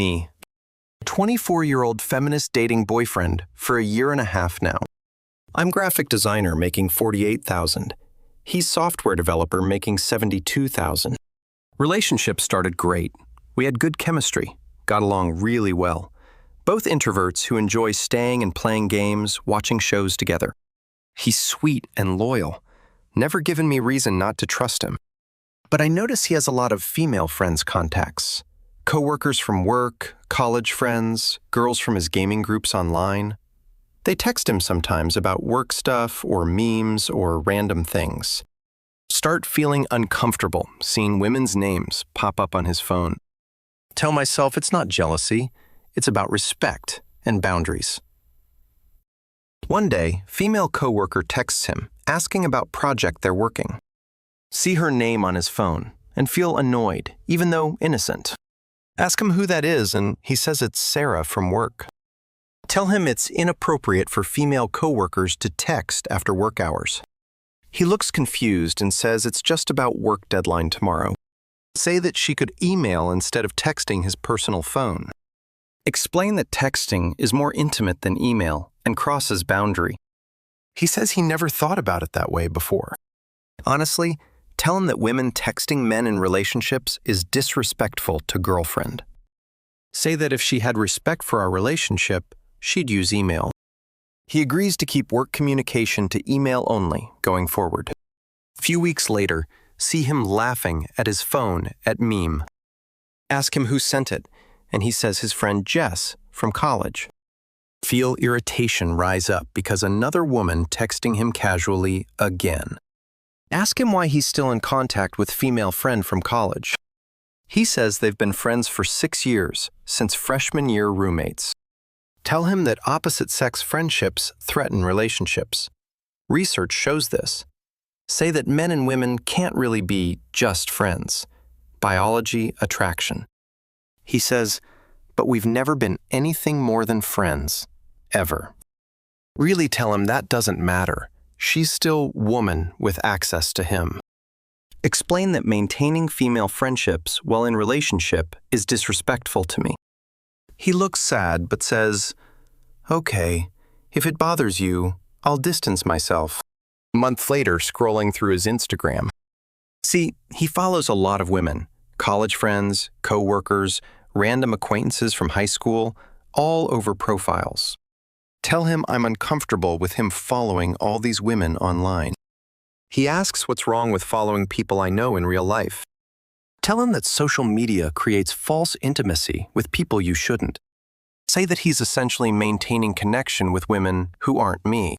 me, a 24-year-old feminist dating boyfriend for a year and a half now. I'm graphic designer making $48,000. He's software developer making $72,000. Relationship started great. We had good chemistry, got along really well. Both introverts who enjoy staying and playing games, watching shows together. He's sweet and loyal, never given me reason not to trust him. But I notice he has a lot of female friends contacts. Coworkers from work, college friends, girls from his gaming groups online. They text him sometimes about work stuff or memes or random things. Start feeling uncomfortable seeing women's names pop up on his phone. Tell myself it's not jealousy, it's about respect and boundaries. One day, female coworker texts him asking about project they're working. See her name on his phone and feel annoyed, even though innocent. Ask him who that is and he says it's Sarah from work. Tell him it's inappropriate for female coworkers to text after work hours. He looks confused and says it's just about work deadline tomorrow. Say that she could email instead of texting his personal phone. Explain that texting is more intimate than email and crosses boundary. He says he never thought about it that way before. Honestly, tell him that women texting men in relationships is disrespectful to girlfriend. Say that if she had respect for our relationship, she'd use email. He agrees to keep work communication to email only going forward. A few weeks later, see him laughing at his phone at meme. Ask him who sent it, and he says his friend Jess from college. Feel irritation rise up because another woman texting him casually again. Ask him why he's still in contact with female friend from college. He says they've been friends for 6 years, since freshman year roommates. Tell him that opposite-sex friendships threaten relationships. Research shows this. Say that men and women can't really be just friends. Biology, attraction. He says, but we've never been anything more than friends, ever. Really tell him that doesn't matter. She's still woman with access to him. Explain that maintaining female friendships while in relationship is disrespectful to me. He looks sad but says, okay, if it bothers you, I'll distance myself. A month later, scrolling through his Instagram. See, he follows a lot of women, college friends, co-workers, random acquaintances from high school, all over profiles. Tell him I'm uncomfortable with him following all these women online. He asks what's wrong with following people I know in real life. Tell him that social media creates false intimacy with people you shouldn't. Say that he's essentially maintaining connection with women who aren't me.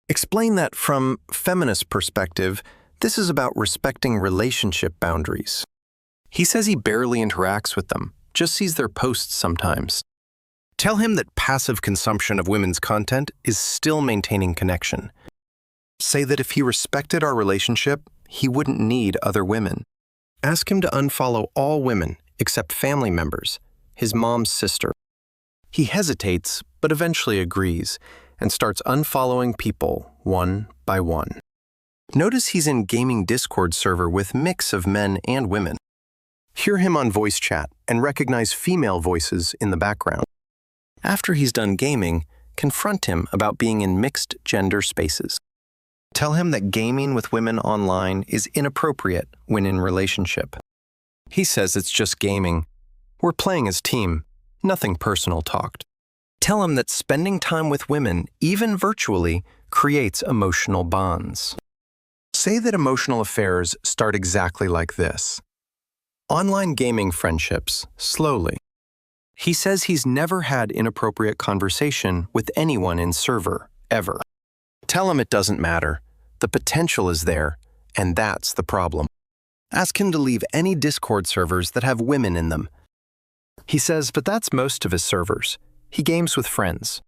Explain that from feminist perspective, this is about respecting relationship boundaries. He says he barely interacts with them, just sees their posts sometimes. Tell him that passive consumption of women's content is still maintaining connection. Say that if he respected our relationship, he wouldn't need other women. Ask him to unfollow all women except family members, his mom's sister. He hesitates, but eventually agrees, and starts unfollowing people one by one. Notice he's in gaming Discord server with mix of men and women. Hear him on voice chat and recognize female voices in the background. After he's done gaming, confront him about being in mixed gender spaces. Tell him that gaming with women online is inappropriate when in relationship. He says it's just gaming. We're playing as team, nothing personal talked. Tell him that spending time with women, even virtually, creates emotional bonds. Say that emotional affairs start exactly like this. Online gaming friendships, slowly. He says he's never had inappropriate conversation with anyone in server, ever. Tell him it doesn't matter. The potential is there, and that's the problem. Ask him to leave any Discord servers that have women in them. He says, but that's most of his servers. He games with friends.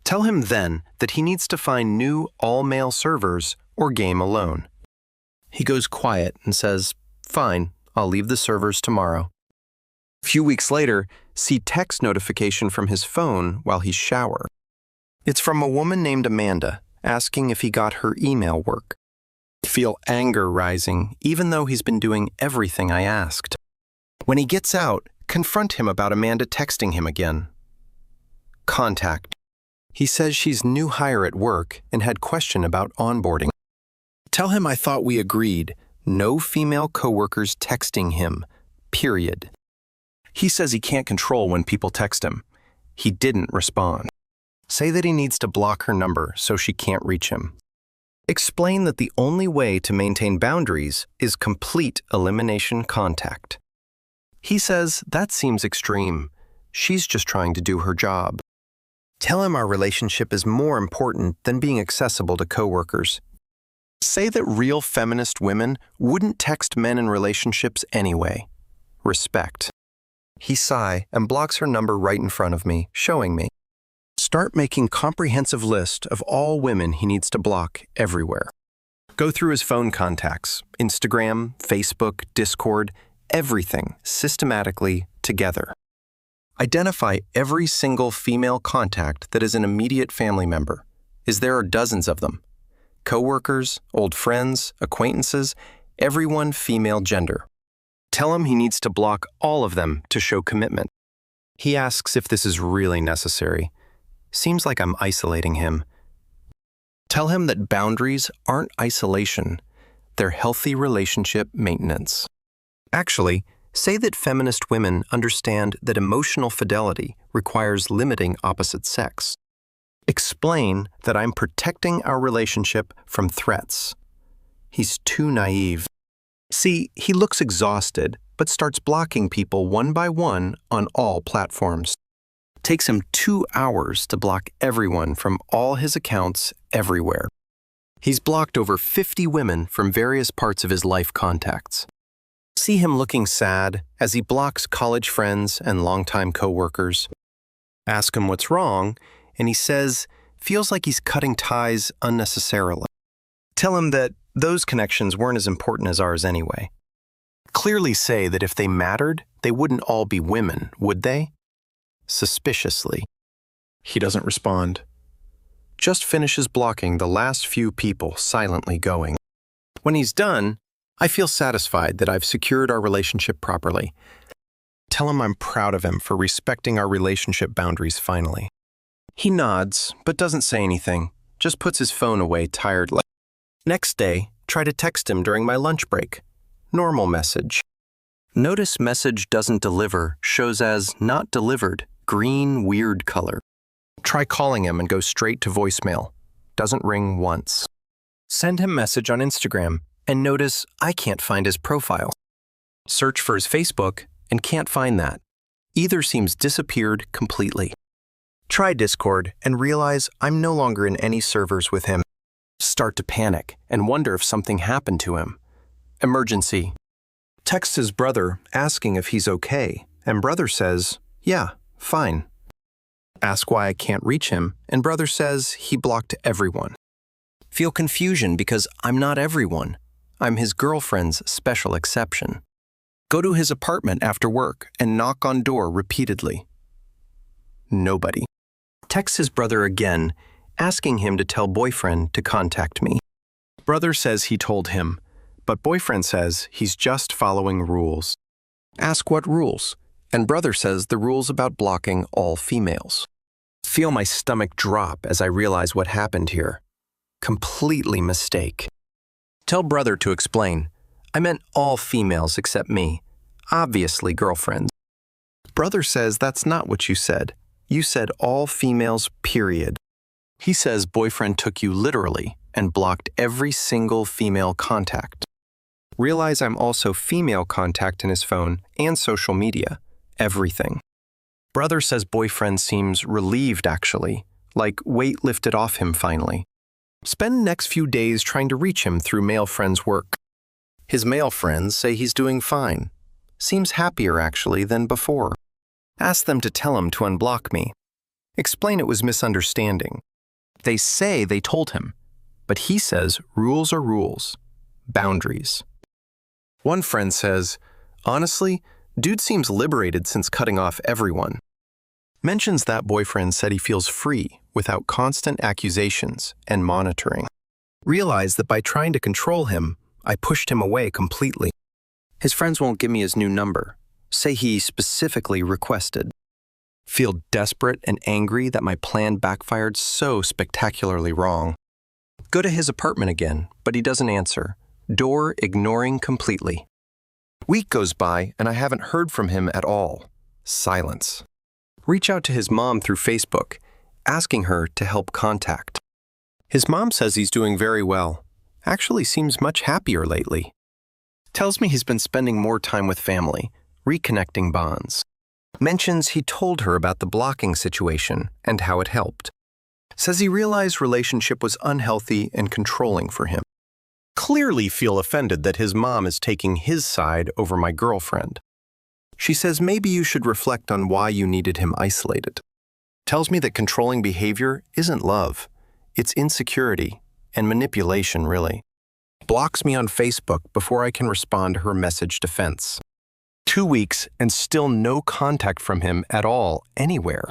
Tell him then that he needs to find new all-male servers or game alone. He goes quiet and says, fine, I'll leave the servers tomorrow. A few weeks later, see text notification from his phone while he's shower. It's from a woman named Amanda, asking if he got her email work. Feel anger rising, even though he's been doing everything I asked. When he gets out, Confront him about Amanda texting him again. Contact. He says she's new hire at work and had question about onboarding. Tell him I thought we agreed. No female coworkers texting him. Period. He says he can't control when people text him. He didn't respond. Say that he needs to block her number so she can't reach him. Explain that the only way to maintain boundaries is complete elimination contact. He says that seems extreme. She's just trying to do her job. Tell him our relationship is more important than being accessible to coworkers. Say that real feminist women wouldn't text men in relationships anyway. Respect. He sighs and blocks her number right in front of me, showing me. Start making comprehensive list of all women he needs to block everywhere. Go through his phone contacts, Instagram, Facebook, Discord, everything systematically together. Identify every single female contact that is an immediate family member, as there are dozens of them. Coworkers, old friends, acquaintances, everyone female gender. Tell him he needs to block all of them to show commitment. He asks if this is really necessary. Seems like I'm isolating him. Tell him that boundaries aren't isolation. They're healthy relationship maintenance. Actually, say that feminist women understand that emotional fidelity requires limiting opposite sex. Explain that I'm protecting our relationship from threats. He's too naive. See, he looks exhausted, but starts blocking people one by one on all platforms. Takes him 2 hours to block everyone from all his accounts everywhere. He's blocked over 50 women from various parts of his life contacts. See him looking sad as he blocks college friends and longtime coworkers. Ask him what's wrong, and he says, feels like he's cutting ties unnecessarily. Tell him that those connections weren't as important as ours anyway. Clearly say that if they mattered, they wouldn't all be women, would they? Suspiciously. He doesn't respond. Just finishes blocking the last few people silently going. When he's done, I feel satisfied that I've secured our relationship properly. Tell him I'm proud of him for respecting our relationship boundaries finally. He nods, but doesn't say anything, just puts his phone away tiredly. Next day, try to text him during my lunch break. Normal message. Notice message doesn't deliver shows as not delivered, green weird color. Try calling him and go straight to voicemail. Doesn't ring once. Send him message on Instagram and notice I can't find his profile. Search for his Facebook and can't find that. Either seems disappeared completely. Try Discord and realize I'm no longer in any servers with him. Start to panic and wonder if something happened to him. Emergency. Text his brother asking if he's okay, and brother says, yeah, fine. Ask why I can't reach him, and brother says he blocked everyone. Feel confusion because I'm not everyone. I'm his girlfriend's special exception. Go to his apartment after work and knock on door repeatedly. Nobody. Text his brother again, asking him to tell boyfriend to contact me. Brother says he told him, but boyfriend says he's just following rules. Ask what rules, and brother says the rules about blocking all females. Feel my stomach drop as I realize what happened here. Completely mistake. Tell brother to explain. I meant all females except me. Obviously girlfriends. Brother says that's not what you said. You said all females, period. He says boyfriend took you literally and blocked every single female contact. Realize I'm also female contact in his phone and social media. Everything. Brother says boyfriend seems relieved actually, like weight lifted off him finally. Spend next few days trying to reach him through male friends' work. His male friends say he's doing fine. Seems happier actually than before. Ask them to tell him to unblock me. Explain it was misunderstanding. They say they told him, but he says rules are rules. Boundaries. One friend says, honestly, dude seems liberated since cutting off everyone. Mentions that boyfriend said he feels free without constant accusations and monitoring. Realize that by trying to control him, I pushed him away completely. His friends won't give me his new number. Say he specifically requested. Feel desperate and angry that my plan backfired so spectacularly wrong. Go to his apartment again, but he doesn't answer. Door ignoring completely. Week goes by and I haven't heard from him at all. Silence. Reach out to his mom through Facebook, asking her to help contact. His mom says he's doing very well. Actually seems much happier lately. Tells me he's been spending more time with family, reconnecting bonds. Mentions he told her about the blocking situation and how it helped. Says he realized relationship was unhealthy and controlling for him. Clearly feel offended that his mom is taking his side over my girlfriend. She says maybe you should reflect on why you needed him isolated. Tells me that controlling behavior isn't love. It's insecurity and manipulation, really. Blocks me on Facebook before I can respond to her message defense. 2 weeks and still no contact from him at all anywhere.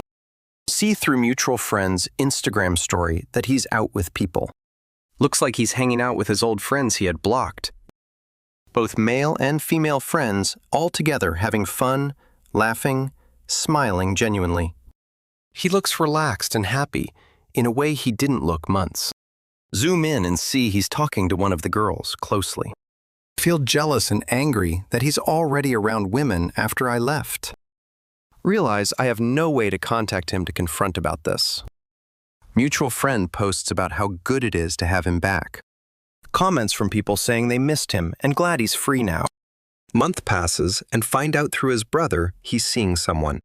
See through mutual friends' Instagram story that he's out with people. Looks like he's hanging out with his old friends he had blocked. Both male and female friends all together having fun, laughing, smiling genuinely. He looks relaxed and happy in a way he didn't look months. Zoom in and see he's talking to one of the girls closely. Feel jealous and angry that he's already around women after I left. Realize I have no way to contact him to confront about this. Mutual friend posts about how good it is to have him back. Comments from people saying they missed him and glad he's free now. Month passes and find out through his brother he's seeing someone.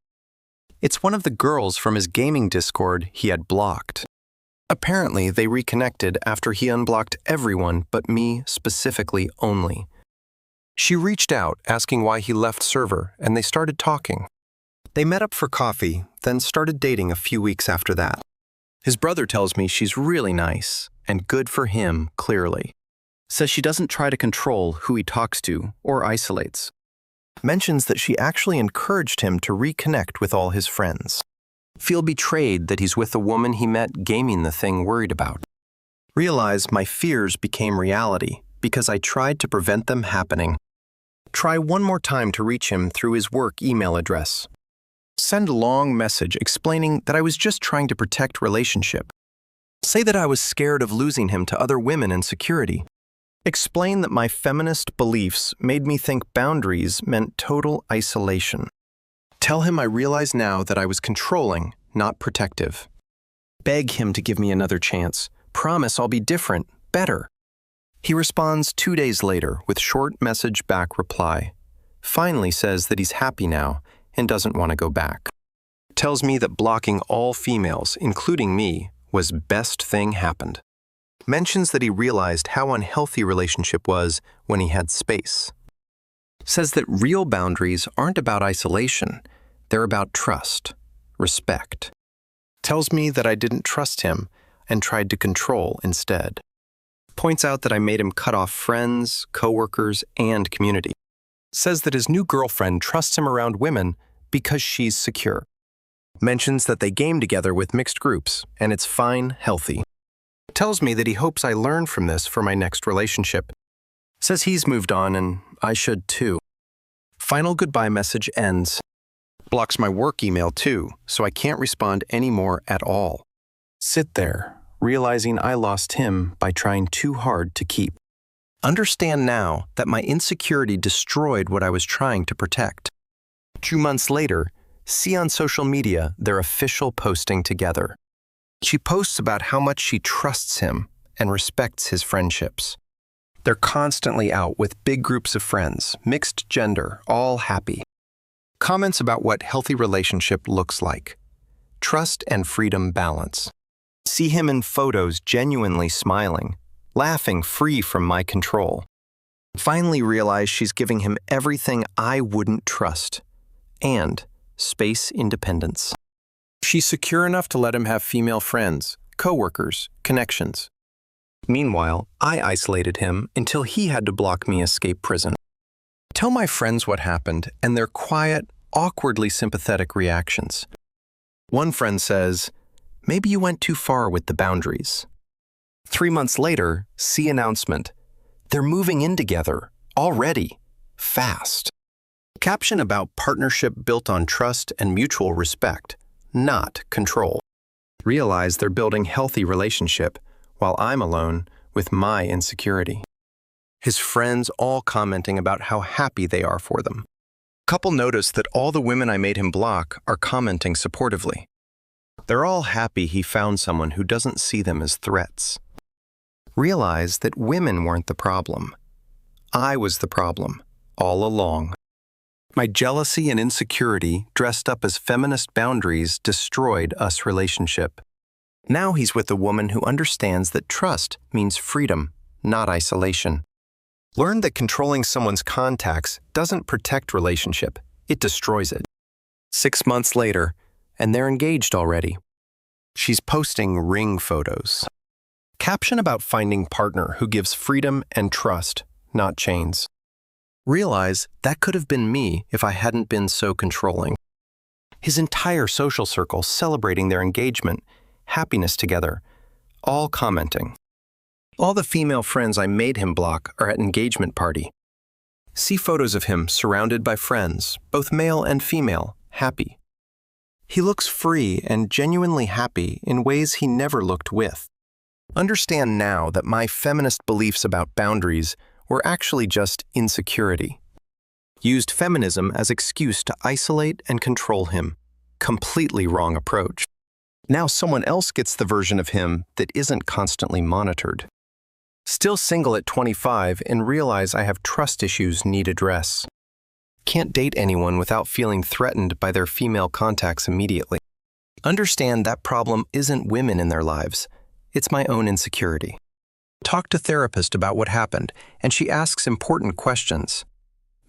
It's one of the girls from his gaming Discord he had blocked. Apparently, they reconnected after he unblocked everyone but me specifically only. She reached out asking why he left server, and they started talking. They met up for coffee, then started dating a few weeks after that. His brother tells me she's really nice, and good for him, clearly. Says she doesn't try to control who he talks to or isolates. Mentions that she actually encouraged him to reconnect with all his friends. Feel betrayed that he's with a woman he met gaming the thing worried about. Realize my fears became reality because I tried to prevent them happening. Try one more time to reach him through his work email address. Send a long message explaining that I was just trying to protect relationship. Say that I was scared of losing him to other women and security. Explain that my feminist beliefs made me think boundaries meant total isolation. Tell him I realize now that I was controlling, not protective. Beg him to give me another chance. Promise I'll be different, better. He responds 2 days later with short message back reply. Finally says that he's happy now and doesn't want to go back. Tells me that blocking all females, including me, was best thing happened. Mentions that he realized how unhealthy relationship was when he had space. Says that real boundaries aren't about isolation, they're about trust, respect. Tells me that I didn't trust him and tried to control instead. Points out that I made him cut off friends, coworkers, and community. Says that his new girlfriend trusts him around women because she's secure. Mentions that they game together with mixed groups and it's fine, healthy. Tells me that he hopes I learn from this for my next relationship. Says he's moved on and I should too. Final goodbye message ends. Blocks my work email too, so I can't respond anymore at all. Sit there, realizing I lost him by trying too hard to keep. Understand now that my insecurity destroyed what I was trying to protect. 2 months later, see on social media their official posting together. She posts about how much she trusts him and respects his friendships. They're constantly out with big groups of friends, mixed gender, all happy. Comments about what healthy relationship looks like. Trust and freedom balance. See him in photos genuinely smiling, laughing free from my control. Finally realize she's giving him everything I wouldn't trust. And space independence. She's secure enough to let him have female friends, coworkers, connections. Meanwhile, I isolated him until he had to block me escape prison. Tell my friends what happened and their quiet, awkwardly sympathetic reactions. One friend says, "Maybe you went too far with the boundaries." 3 months later, see announcement. They're moving in together, already, fast. Caption about partnership built on trust and mutual respect, not control. Realize they're building healthy relationship while I'm alone with my insecurity. His friends all commenting about how happy they are for them. Couple notice that all the women I made him block are commenting supportively. They're all happy he found someone who doesn't see them as threats. Realize that women weren't the problem. I was the problem, all along. My jealousy and insecurity, dressed up as feminist boundaries, destroyed us relationship. Now he's with a woman who understands that trust means freedom, not isolation. Learn that controlling someone's contacts doesn't protect relationship, it destroys it. 6 months later, and they're engaged already. She's posting ring photos. Caption about finding partner who gives freedom and trust, not chains. Realize that could have been me if I hadn't been so controlling. His entire social circle celebrating their engagement, happiness together, all commenting. All the female friends I made him block are at engagement party. See photos of him surrounded by friends, both male and female, happy. He looks free and genuinely happy in ways he never looked with. Understand now that my feminist beliefs about boundaries were actually just insecurity. Used feminism as excuse to isolate and control him. Completely wrong approach. Now someone else gets the version of him that isn't constantly monitored. Still single at 25 and realize I have trust issues need address. Can't date anyone without feeling threatened by their female contacts immediately. Understand that problem isn't women in their lives. It's my own insecurity. Talk to therapist about what happened, and she asks important questions.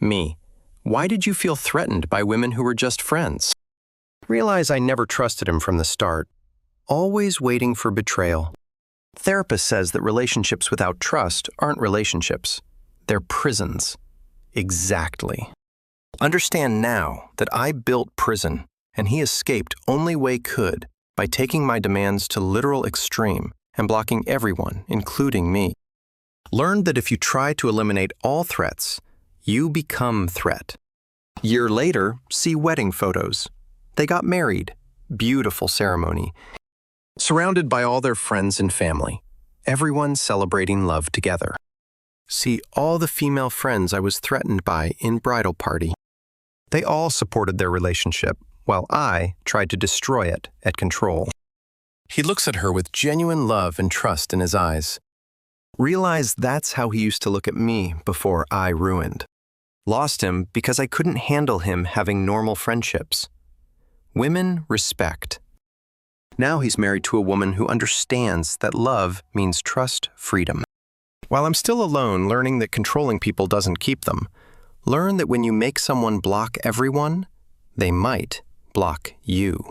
Me, why did you feel threatened by women who were just friends? Realize I never trusted him from the start. Always waiting for betrayal. Therapist says that relationships without trust aren't relationships. They're prisons. Exactly. Understand now that I built prison, and he escaped only way could by taking my demands to literal extreme and blocking everyone, including me. Learn that if you try to eliminate all threats, you become threat. Year later, see wedding photos. They got married. Beautiful ceremony. Surrounded by all their friends and family. Everyone celebrating love together. See all the female friends I was threatened by in bridal party. They all supported their relationship, while I tried to destroy it at control. He looks at her with genuine love and trust in his eyes. Realize that's how he used to look at me before I ruined. Lost him because I couldn't handle him having normal friendships. Women respect. Now he's married to a woman who understands that love means trust, freedom. While I'm still alone, learning that controlling people doesn't keep them, learn that when you make someone block everyone, they might block you.